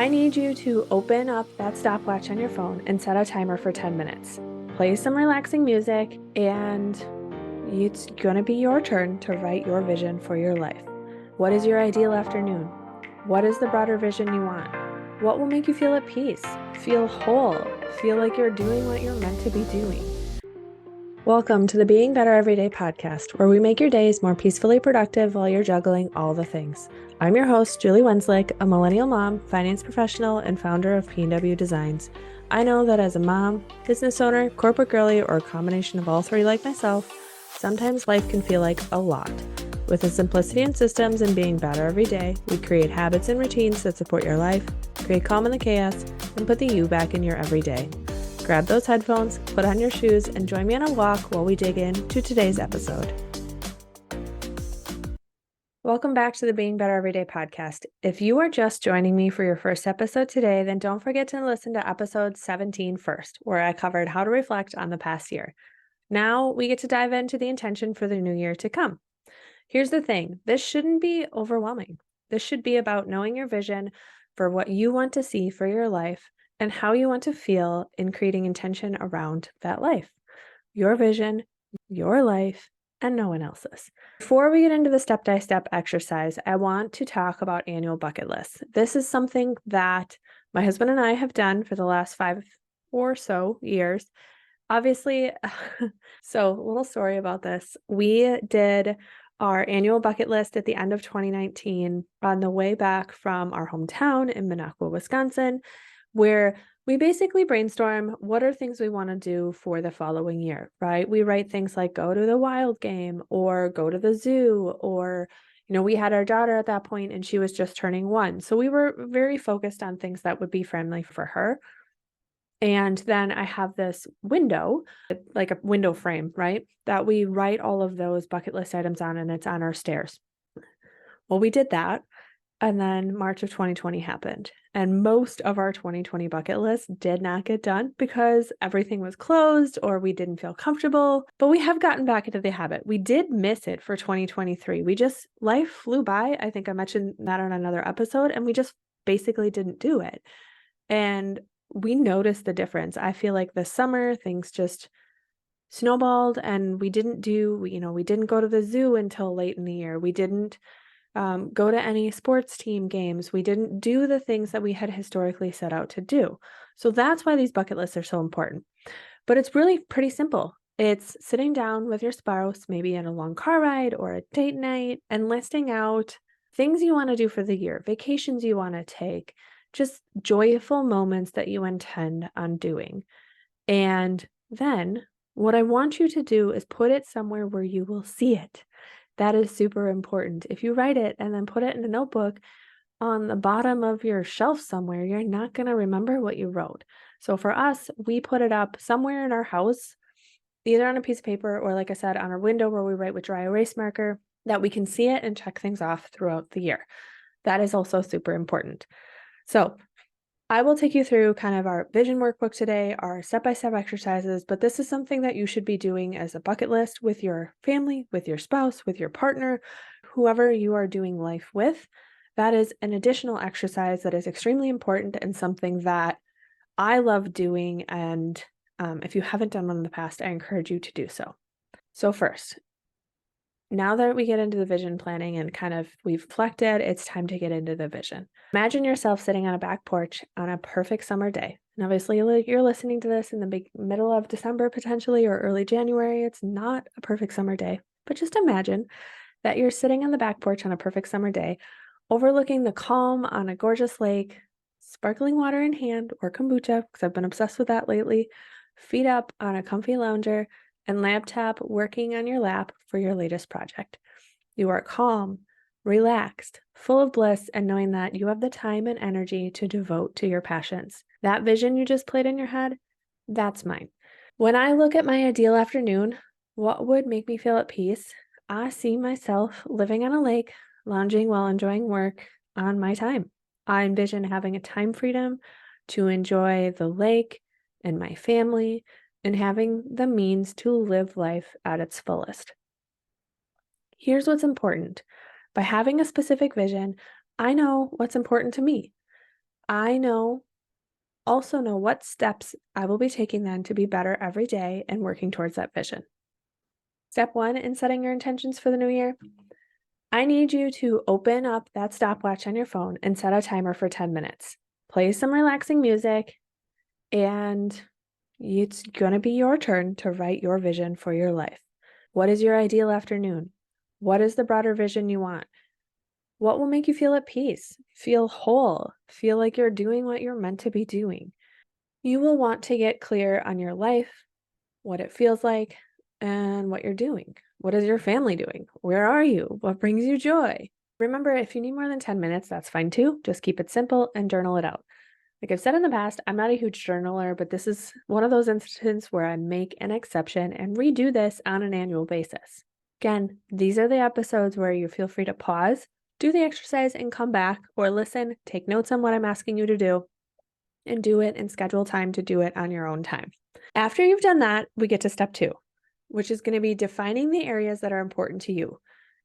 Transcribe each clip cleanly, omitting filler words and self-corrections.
I need you to open up that stopwatch on your phone and set a timer for 10 minutes. Play some relaxing music, and it's going to be your turn to write your vision for your life. What is your ideal afternoon? What is the broader vision you want? What will make you feel at peace, feel whole, feel like you're doing what you're meant to be doing? Welcome to the Being Better Everyday podcast, where we make your days more peacefully productive while you're juggling all the things. I'm your host, Julie Wenslick, a millennial mom, finance professional, and founder of P&W Designs. I know that as a mom, business owner, corporate girly, or a combination of all three like myself, sometimes life can feel like a lot. With the simplicity in systems and being better every day, we create habits and routines that support your life, create calm in the chaos, and put the you back in your everyday. Grab those headphones, put on your shoes, and join me on a walk while we dig into today's episode. Welcome back to the Being Better Everyday podcast. If you are just joining me for your first episode today, then don't forget to listen to episode 17 first, where I covered how to reflect on the past year. Now we get to dive into the intention for the new year to come. Here's the thing, this shouldn't be overwhelming. This should be about knowing your vision for what you want to see for your life and how you want to feel in creating intention around that life. Your vision, your life, and no one else's. Before we get into the step-by-step exercise, I want to talk about annual bucket lists. This is something that my husband and I have done for the last 5 or so years. Obviously, so a little story about this. We did our annual bucket list at the end of 2019 on the way back from our hometown in Minocqua, Wisconsin, where we basically brainstorm what are things we want to do for the following year, right? We write things like go to the wild game or go to the zoo, or, we had our daughter at that point and she was just turning 1. So we were very focused on things that would be friendly for her. And then I have this window, like a window frame, right? That we write all of those bucket list items on, and it's on our stairs. Well, we did that. And then March of 2020 happened. And most of our 2020 bucket list did not get done because everything was closed or we didn't feel comfortable. But we have gotten back into the habit. We did miss it for 2023. Life flew by. I think I mentioned that on another episode, and we just basically didn't do it. And we noticed the difference. I feel like this summer things just snowballed, and we didn't go to the zoo until late in the year. We didn't go to any sports team games. We didn't do the things that we had historically set out to do. So that's why these bucket lists are so important. But it's really pretty simple. It's sitting down with your spouse, maybe in a long car ride or a date night, and listing out things you want to do for the year, vacations you want to take, just joyful moments that you intend on doing. And then what I want you to do is put it somewhere where you will see it. That is super important. If you write it and then put it in a notebook on the bottom of your shelf somewhere, you're not going to remember what you wrote. So for us, we put it up somewhere in our house, either on a piece of paper or, like I said, on our window where we write with dry erase marker, that we can see it and check things off throughout the year. That is also super important. So I will take you through kind of our vision workbook today, our step-by-step exercises, but this is something that you should be doing as a bucket list with your family, with your spouse, with your partner, whoever you are doing life with. That is an additional exercise that is extremely important and something that I love doing. And if you haven't done one in the past, I encourage you to do so. So first, now that we get into the vision planning and kind of we've reflected, it's time to get into the vision. Imagine yourself sitting on a back porch on a perfect summer day. And obviously you're listening to this in the middle of December potentially, or early January. It's not a perfect summer day, but just imagine that you're sitting on the back porch on a perfect summer day, overlooking the calm on a gorgeous lake, sparkling water in hand, or kombucha, because I've been obsessed with that lately, feet up on a comfy lounger, and laptop working on your lap for your latest project. You are calm, relaxed, full of bliss, and knowing that you have the time and energy to devote to your passions. That vision you just played in your head, that's mine. When I look at my ideal afternoon, what would make me feel at peace? I see myself living on a lake, lounging while enjoying work on my time. I envision having a time freedom to enjoy the lake and my family, and having the means to live life at its fullest. Here's what's important. By having a specific vision, I know what's important to me. I also know what steps I will be taking then to be better every day and working towards that vision. Step 1 in setting your intentions for the new year, I need you to open up that stopwatch on your phone and set a timer for 10 minutes. Play some relaxing music, and it's going to be your turn to write your vision for your life. What is your ideal afternoon? What is the broader vision you want? What will make you feel at peace, feel whole, feel like you're doing what you're meant to be doing? You will want to get clear on your life, what it feels like, and what you're doing. What is your family doing? Where are you? What brings you joy? Remember, if you need more than 10 minutes, that's fine too. Just keep it simple and journal it out. Like I've said in the past, I'm not a huge journaler, but this is one of those instances where I make an exception and redo this on an annual basis. Again, these are the episodes where you feel free to pause, do the exercise and come back, or listen, take notes on what I'm asking you to do, and do it and schedule time to do it on your own time. After you've done that, we get to step 2, which is going to be defining the areas that are important to you.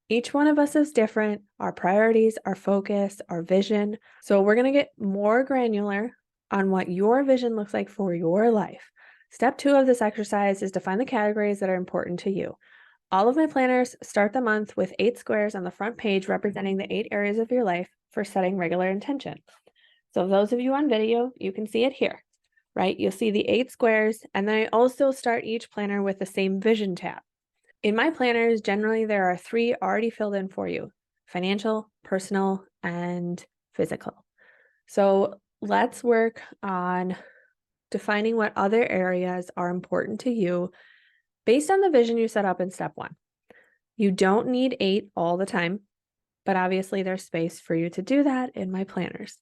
Each one of us is different, our priorities, our focus, our vision. So we're going to get more granular on what your vision looks like for your life. Step 2 of this exercise is define the categories that are important to you. All of my planners start the month with 8 squares on the front page representing the 8 areas of your life for setting regular intention. So those of you on video, you can see it here, right? You'll see the 8 squares, and then I also start each planner with the same vision tab. In my planners, generally there are 3 already filled in for you: financial, personal, and physical. So let's work on defining what other areas are important to you based on the vision you set up in step 1. You don't need 8 all the time, but obviously there's space for you to do that in my planners.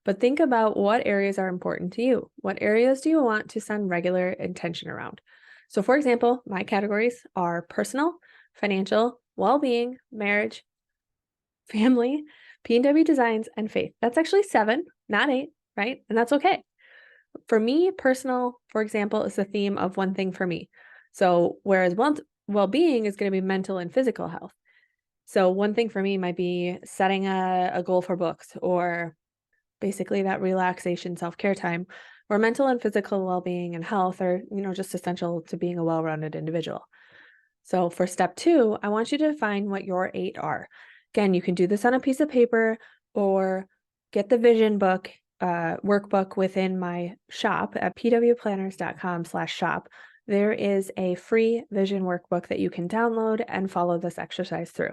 But think about what areas are important to you. What areas do you want to send regular intention around? So for example, my categories are personal, financial, well-being, marriage, family, P&W designs, and faith. That's actually 7, not 8, right? And that's okay. For me, personal, for example, is the theme of one thing for me. So whereas well-being is going to be mental and physical health. So one thing for me might be setting a goal for books, or basically that relaxation self-care time, where mental and physical well-being and health are, just essential to being a well-rounded individual. So for step 2, I want you to define what your 8 are. Again, you can do this on a piece of paper or get the vision book workbook within my shop at pwplanners.com/shop. There is a free vision workbook that you can download and follow this exercise through.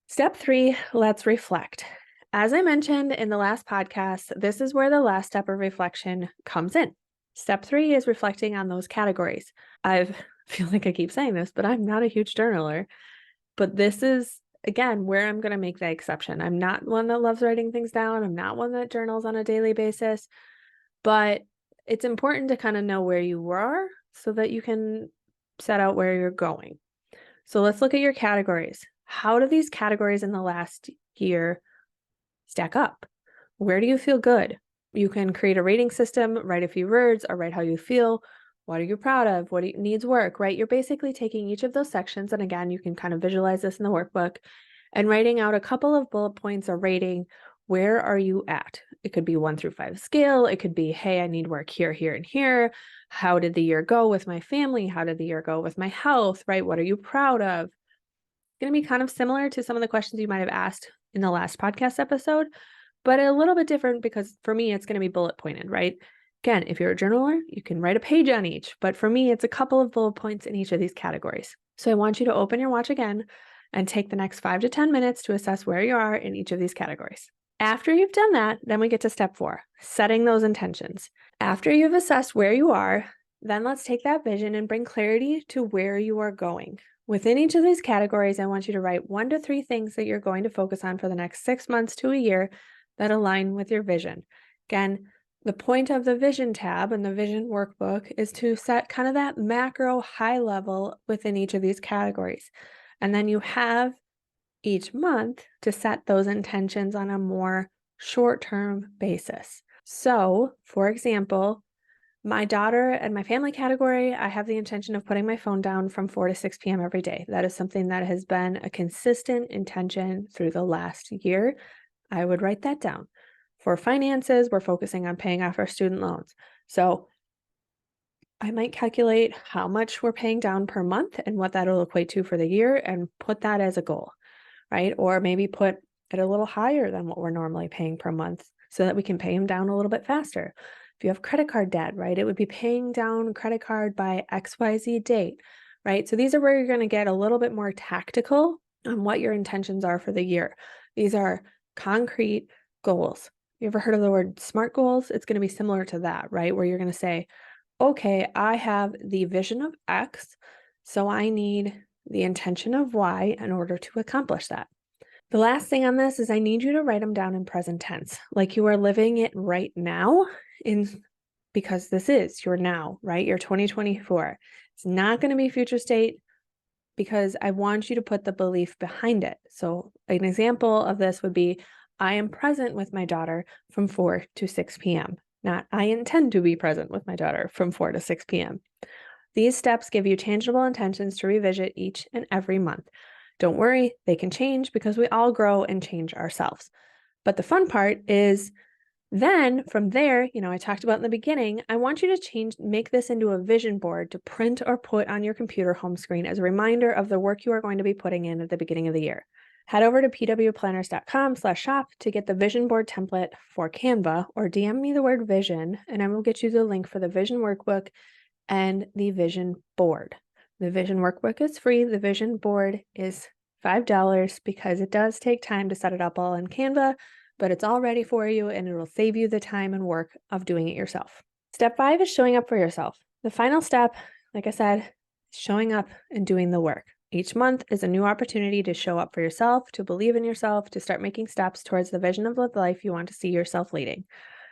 Step 3, let's reflect. As I mentioned in the last podcast, this is where the last step of reflection comes in. Step 3 is reflecting on those categories. I feel like I keep saying this, but I'm not a huge journaler. But this is, again, where I'm going to make the exception. I'm not one that loves writing things down. I'm not one that journals on a daily basis. But it's important to kind of know where you were so that you can set out where you're going. So let's look at your categories. How do these categories in the last year stack up? Where do you feel good? You can create a rating system, write a few words, or write how you feel. What are you proud of? What needs work, right? You're basically taking each of those sections, and again, you can kind of visualize this in the workbook, and writing out a couple of bullet points or rating. Where are you at? It could be 1 through 5 scale. It could be, hey, I need work here, here, and here. How did the year go with my family? How did the year go with my health, right? What are you proud of? It's going to be kind of similar to some of the questions you might have asked in the last podcast episode, but a little bit different because for me, it's going to be bullet pointed, right? Again, if you're a journaler, you can write a page on each, but for me, it's a couple of bullet points in each of these categories. So I want you to open your watch again and take the next 5 to 10 minutes to assess where you are in each of these categories. After you've done that, then we get to step 4, setting those intentions. After you've assessed where you are, then let's take that vision and bring clarity to where you are going. Within each of these categories, I want you to write 1 to 3 things that you're going to focus on for the next 6 months to a year that align with your vision. Again, the point of the vision tab and the vision workbook is to set kind of that macro high level within each of these categories. And then you have each month to set those intentions on a more short-term basis. So, for example, my daughter and my family category, I have the intention of putting my phone down from 4 to 6 p.m. every day. That is something that has been a consistent intention through the last year. I would write that down. For finances, we're focusing on paying off our student loans. So I might calculate how much we're paying down per month and what that'll equate to for the year and put that as a goal, right? Or maybe put it a little higher than what we're normally paying per month so that we can pay them down a little bit faster. If you have credit card debt, right, it would be paying down credit card by XYZ date, right? So these are where you're going to get a little bit more tactical on what your intentions are for the year. These are concrete goals. You ever heard of the word SMART goals? It's going to be similar to that, right? Where you're going to say, okay, I have the vision of X, so I need the intention of Y in order to accomplish that. The last thing on this is I need you to write them down in present tense, like you are living it right now because this is your now, right? Your 2024. It's not going to be future state because I want you to put the belief behind it. So an example of this would be, I am present with my daughter from 4 to 6 p.m. Not, I intend to be present with my daughter from 4 to 6 p.m. These steps give you tangible intentions to revisit each and every month. Don't worry, they can change because we all grow and change ourselves. But the fun part is then from there, I talked about in the beginning, I want you to make this into a vision board to print or put on your computer home screen as a reminder of the work you are going to be putting in at the beginning of the year. Head over to pwplanners.com/shop to get the vision board template for Canva, or DM me the word vision and I will get you the link for the vision workbook and the vision board. The vision workbook is free. The vision board is $5 because it does take time to set it up all in Canva, but it's all ready for you and it will save you the time and work of doing it yourself. Step 5 is showing up for yourself. The final step, like I said, is showing up and doing the work. Each month is a new opportunity to show up for yourself, to believe in yourself, to start making steps towards the vision of the life you want to see yourself leading.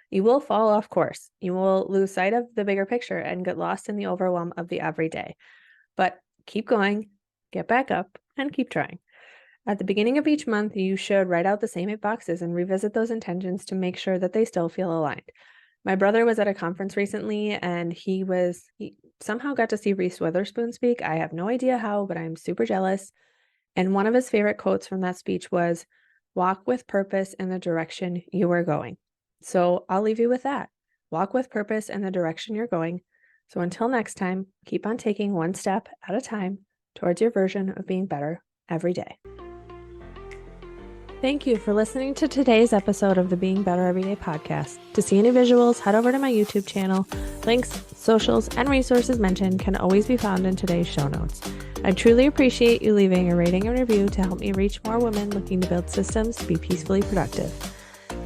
You will fall off course. You will lose sight of the bigger picture and get lost in the overwhelm of the everyday. But keep going, get back up, and keep trying. At the beginning of each month, you should write out the same 8 boxes and revisit those intentions to make sure that they still feel aligned. My brother was at a conference recently and he somehow got to see Reese Witherspoon speak. I have no idea how, but I'm super jealous. And one of his favorite quotes from that speech was, "Walk with purpose in the direction you are going." So I'll leave you with that. Walk with purpose in the direction you're going. So until next time, keep on taking one step at a time towards your version of being better every day. Thank you for listening to today's episode of the Being Better Everyday podcast. To see any visuals, head over to my YouTube channel. Links, socials, and resources mentioned can always be found in today's show notes. I truly appreciate you leaving a rating and review to help me reach more women looking to build systems to be peacefully productive.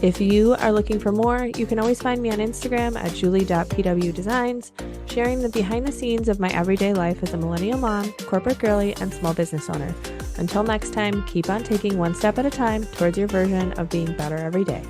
If you are looking for more, you can always find me on Instagram at julie.pwdesigns, sharing the behind the scenes of my everyday life as a millennial mom, corporate girly, and small business owner. Until next time, keep on taking one step at a time towards your version of being better every day.